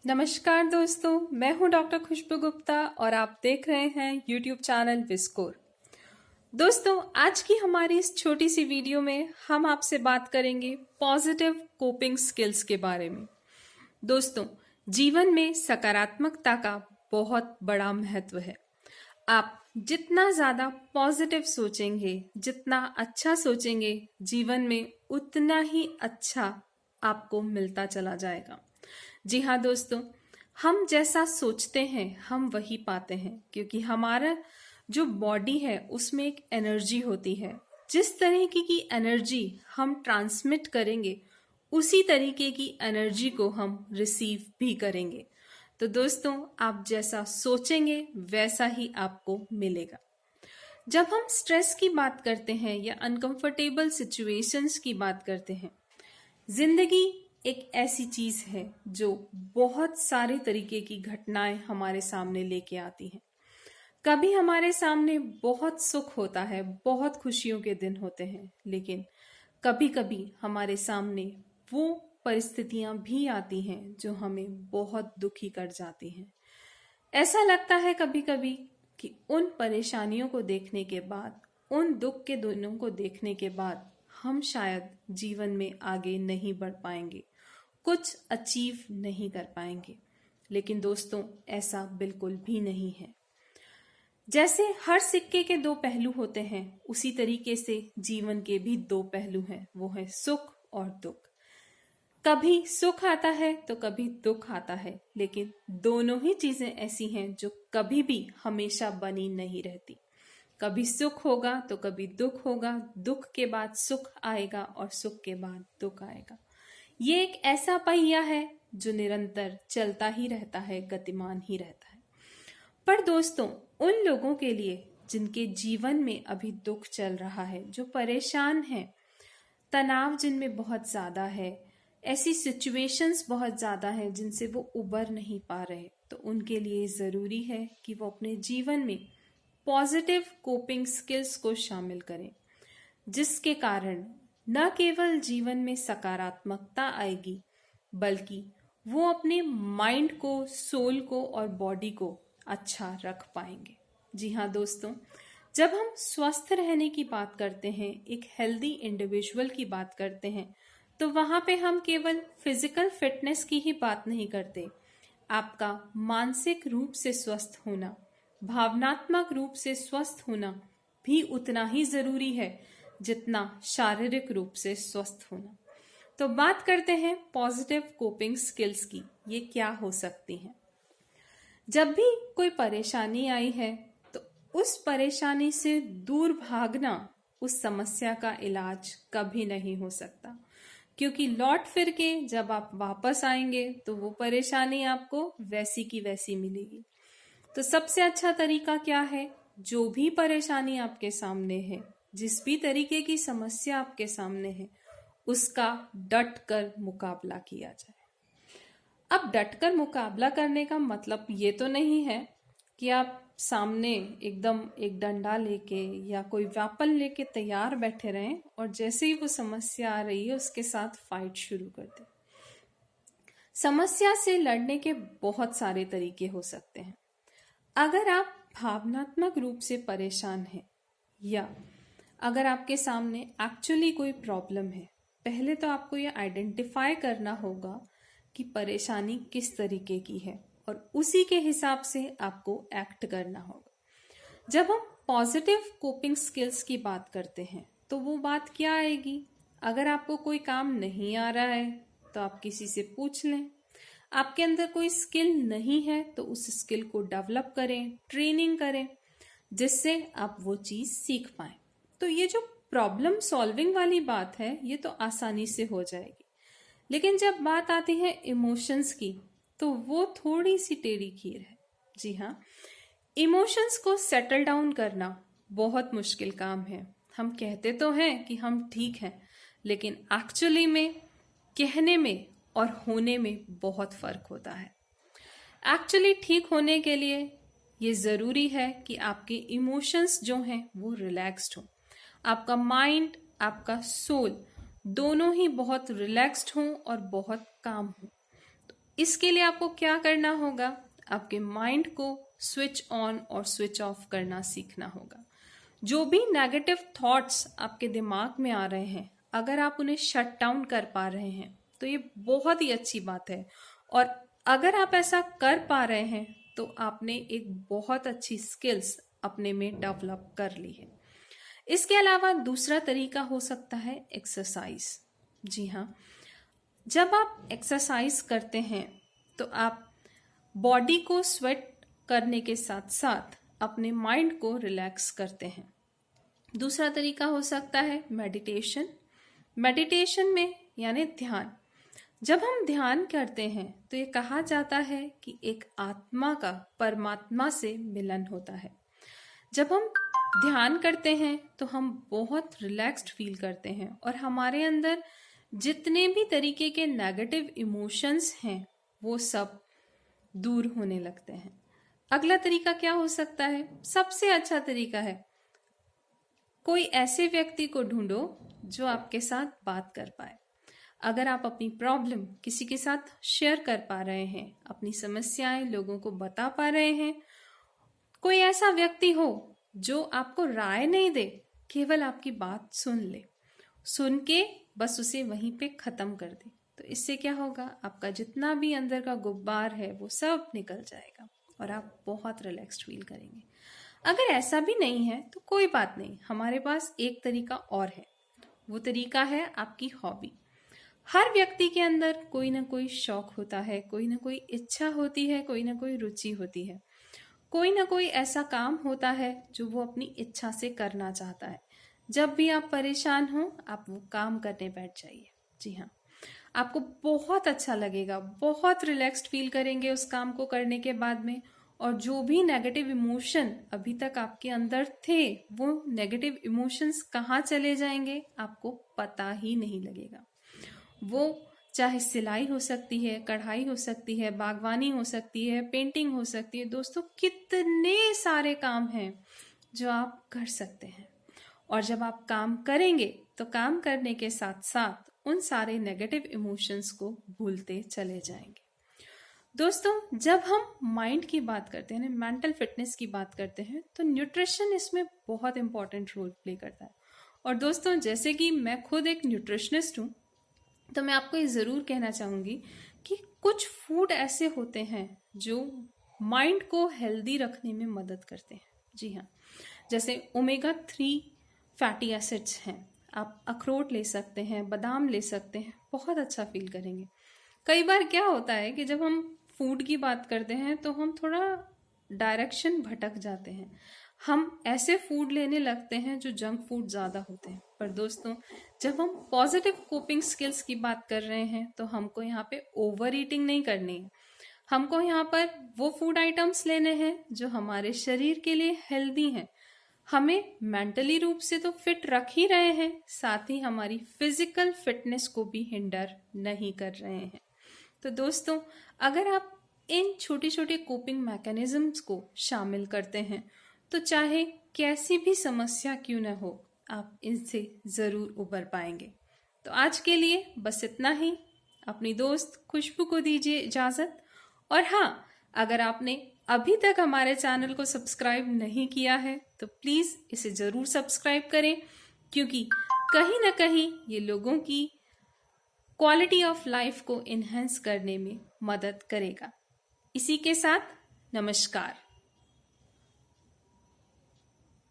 नमस्कार दोस्तों, मैं हूं डॉक्टर खुशबू गुप्ता और आप देख रहे हैं यूट्यूब चैनल विस्कोर। दोस्तों, आज की हमारी इस छोटी सी वीडियो में हम आपसे बात करेंगे पॉजिटिव कोपिंग स्किल्स के बारे में। दोस्तों, जीवन में सकारात्मकता का बहुत बड़ा महत्व है। आप जितना ज़्यादा पॉजिटिव सोचेंगे, जितना अच्छा सोचेंगे, जीवन में उतना ही अच्छा आपको मिलता चला जाएगा। जी हाँ दोस्तों, हम जैसा सोचते हैं हम वही पाते हैं, क्योंकि हमारा जो बॉडी है उसमें एक एनर्जी होती है। जिस तरीके की एनर्जी हम ट्रांसमिट करेंगे उसी तरीके की एनर्जी को हम रिसीव भी करेंगे। तो दोस्तों, आप जैसा सोचेंगे वैसा ही आपको मिलेगा। जब हम स्ट्रेस की बात करते हैं या अनकंफर्टेबल सिचुएशंस की बात करते हैं, जिंदगी एक ऐसी चीज है जो बहुत सारे तरीके की घटनाएं हमारे सामने लेके आती हैं। कभी हमारे सामने बहुत सुख होता है, बहुत खुशियों के दिन होते हैं, लेकिन कभी कभी हमारे सामने वो परिस्थितियां भी आती हैं जो हमें बहुत दुखी कर जाती हैं। ऐसा लगता है कभी कभी कि उन परेशानियों को देखने के बाद, उन दुख के दिनों को देखने के बाद हम शायद जीवन में आगे नहीं बढ़ पाएंगे, कुछ अचीव नहीं कर पाएंगे। लेकिन दोस्तों, ऐसा बिल्कुल भी नहीं है। जैसे हर सिक्के के दो पहलू होते हैं, उसी तरीके से जीवन के भी दो पहलू हैं, वो है सुख और दुख। कभी सुख आता है तो कभी दुख आता है, लेकिन दोनों ही चीजें ऐसी हैं जो कभी भी हमेशा बनी नहीं रहती। कभी सुख होगा तो कभी दुख होगा, दुख के बाद सुख आएगा और सुख के बाद दुख आएगा। ये एक ऐसा पहिया है जो निरंतर चलता ही रहता है, गतिमान ही रहता है। पर दोस्तों, उन लोगों के लिए जिनके जीवन में अभी दुख चल रहा है, जो परेशान हैं, तनाव जिनमें बहुत ज्यादा है, ऐसी सिचुएशंस बहुत ज्यादा है जिनसे वो उबर नहीं पा रहे, तो उनके लिए जरूरी है कि वो अपने जीवन में पॉजिटिव कोपिंग स्किल्स को शामिल करें, जिसके कारण न केवल जीवन में सकारात्मकता आएगी, बल्कि वो अपने माइंड को, सोल को और बॉडी को अच्छा रख पाएंगे। जी हाँ दोस्तों, जब हम स्वस्थ रहने की बात करते हैं, एक हेल्दी इंडिविजुअल की बात करते हैं, तो वहां पे हम केवल फिजिकल फिटनेस की ही बात नहीं करते। आपका मानसिक रूप से स्वस्थ होना, भावनात्मक रूप से स्वस्थ होना भी उतना ही जरूरी है जितना शारीरिक रूप से स्वस्थ होना। तो बात करते हैं पॉजिटिव कोपिंग स्किल्स की। ये क्या हो सकती हैं? जब भी कोई परेशानी आई है तो उस परेशानी से दूर भागना उस समस्या का इलाज कभी नहीं हो सकता, क्योंकि लौट फिर के जब आप वापस आएंगे तो वो परेशानी आपको वैसी की वैसी मिलेगी। तो सबसे अच्छा तरीका क्या है? जो भी परेशानी आपके सामने है, जिस भी तरीके की समस्या आपके सामने है, उसका डट कर मुकाबला किया जाए। अब डटकर मुकाबला करने का मतलब ये तो नहीं है कि आप सामने एकदम एक डंडा लेके या कोई वेपन लेके तैयार बैठे रहें और जैसे ही वो समस्या आ रही है उसके साथ फाइट शुरू कर दें। समस्या से लड़ने के बहुत सारे तरीके हो सकते हैं। अगर आप भावनात्मक रूप से परेशान हैं या अगर आपके सामने एक्चुअली कोई प्रॉब्लम है, पहले तो आपको ये आइडेंटिफाई करना होगा कि परेशानी किस तरीके की है और उसी के हिसाब से आपको एक्ट करना होगा। जब हम पॉजिटिव कोपिंग स्किल्स की बात करते हैं तो वो बात क्या आएगी? अगर आपको कोई काम नहीं आ रहा है तो आप किसी से पूछ लें। आपके अंदर कोई स्किल नहीं है तो उस स्किल को डेवलप करें, ट्रेनिंग करें, जिससे आप वो चीज सीख पाएं। तो ये जो प्रॉब्लम सॉल्विंग वाली बात है, ये तो आसानी से हो जाएगी। लेकिन जब बात आती है इमोशंस की, तो वो थोड़ी सी टेढ़ी खीर है। जी हाँ, इमोशंस को सेटल डाउन करना बहुत मुश्किल काम है। हम कहते तो हैं कि हम ठीक हैं, लेकिन एक्चुअली में कहने में और होने में बहुत फर्क होता है। एक्चुअली ठीक होने के लिए ये जरूरी है कि आपके इमोशंस जो हैं वो रिलैक्स्ड हो, आपका माइंड, आपका सोल दोनों ही बहुत रिलैक्स्ड हों और बहुत काम हो। तो इसके लिए आपको क्या करना होगा? आपके माइंड को स्विच ऑन और स्विच ऑफ करना सीखना होगा। जो भी नेगेटिव थॉट्स आपके दिमाग में आ रहे हैं, अगर आप उन्हें शट डाउन कर पा रहे हैं तो ये बहुत ही अच्छी बात है। और अगर आप ऐसा कर पा रहे हैं तो आपने एक बहुत अच्छी स्किल्स अपने में डेवलप कर ली है। इसके अलावा दूसरा तरीका हो सकता है एक्सरसाइज। जी हाँ, जब आप एक्सरसाइज करते हैं तो आप बॉडी को स्वेट करने के साथ साथ अपने माइंड को रिलैक्स करते हैं। दूसरा तरीका हो सकता है मेडिटेशन। मेडिटेशन में यानी ध्यान, जब हम ध्यान करते हैं तो ये कहा जाता है कि एक आत्मा का परमात्मा से मिलन होता है। जब हम ध्यान करते हैं तो हम बहुत रिलैक्स्ड फील करते हैं और हमारे अंदर जितने भी तरीके के नेगेटिव इमोशंस हैं वो सब दूर होने लगते हैं। अगला तरीका क्या हो सकता है? सबसे अच्छा तरीका है, कोई ऐसे व्यक्ति को ढूंढो जो आपके साथ बात कर पाए। अगर आप अपनी प्रॉब्लम किसी के साथ शेयर कर पा रहे हैं, अपनी समस्याएं लोगों को बता पा रहे हैं, कोई ऐसा व्यक्ति हो जो आपको राय नहीं दे, केवल आपकी बात सुन ले, सुन के बस उसे वहीं पे खत्म कर दे, तो इससे क्या होगा? आपका जितना भी अंदर का गुब्बार है वो सब निकल जाएगा और आप बहुत रिलैक्स्ड फील करेंगे। अगर ऐसा भी नहीं है तो कोई बात नहीं, हमारे पास एक तरीका और है। वो तरीका है आपकी हॉबी। हर व्यक्ति के अंदर कोई ना कोई शौक होता है, कोई ना कोई इच्छा होती है, कोई ना कोई रुचि होती है, कोई ना कोई ऐसा काम होता है जो वो अपनी इच्छा से करना चाहता है। जब भी आप परेशान हो, आप वो काम करने बैठ जाइए। जी हाँ, आपको बहुत अच्छा लगेगा, बहुत रिलैक्स्ड फील करेंगे उस काम को करने के बाद में। और जो भी नेगेटिव इमोशन अभी तक आपके अंदर थे, वो नेगेटिव इमोशंस कहाँ चले जाएंगे आपको पता ही नहीं लगेगा। वो चाहे सिलाई हो सकती है, कढ़ाई हो सकती है, बागवानी हो सकती है, पेंटिंग हो सकती है। दोस्तों, कितने सारे काम हैं जो आप कर सकते हैं। और जब आप काम करेंगे तो काम करने के साथ साथ उन सारे नेगेटिव इमोशंस को भूलते चले जाएंगे। दोस्तों, जब हम माइंड की बात करते हैं, मेंटल फिटनेस की बात करते हैं, तो न्यूट्रिशन इसमें बहुत इंपॉर्टेंट रोल प्ले करता है। और दोस्तों, जैसे कि मैं खुद एक न्यूट्रिशनिस्ट हूँ, तो मैं आपको ये ज़रूर कहना चाहूँगी कि कुछ फूड ऐसे होते हैं जो माइंड को हेल्दी रखने में मदद करते हैं। जी हाँ, जैसे ओमेगा 3 फैटी एसिड्स हैं। आप अखरोट ले सकते हैं, बादाम ले सकते हैं, बहुत अच्छा फील करेंगे। कई बार क्या होता है कि जब हम फूड की बात करते हैं तो हम थोड़ा डायरेक्शन भटक जाते हैं, हम ऐसे फूड लेने लगते हैं जो जंक फूड ज़्यादा होते हैं। पर दोस्तों, जब हम पॉजिटिव कोपिंग स्किल्स की बात कर रहे हैं तो हमको यहाँ पे ओवर ईटिंग नहीं करनी है। हमको यहाँ पर वो फूड आइटम्स लेने हैं जो हमारे शरीर के लिए हेल्दी हैं, हमें मेंटली रूप से तो फिट रख ही रहे हैं, साथ ही हमारी फिजिकल फिटनेस को भी हिंडर नहीं कर रहे हैं। तो दोस्तों, अगर आप इन छोटे छोटे कोपिंग मैकेनिज्म्स को शामिल करते हैं तो चाहे कैसी भी समस्या क्यों न हो, आप इनसे ज़रूर उबर पाएंगे। तो आज के लिए बस इतना ही। अपनी दोस्त खुशबू को दीजिए इजाज़त। और हाँ, अगर आपने अभी तक हमारे चैनल को सब्सक्राइब नहीं किया है तो प्लीज़ इसे ज़रूर सब्सक्राइब करें, क्योंकि कहीं ना कहीं ये लोगों की क्वालिटी ऑफ लाइफ को इन्हेंस करने में मदद करेगा। इसी के साथ नमस्कार।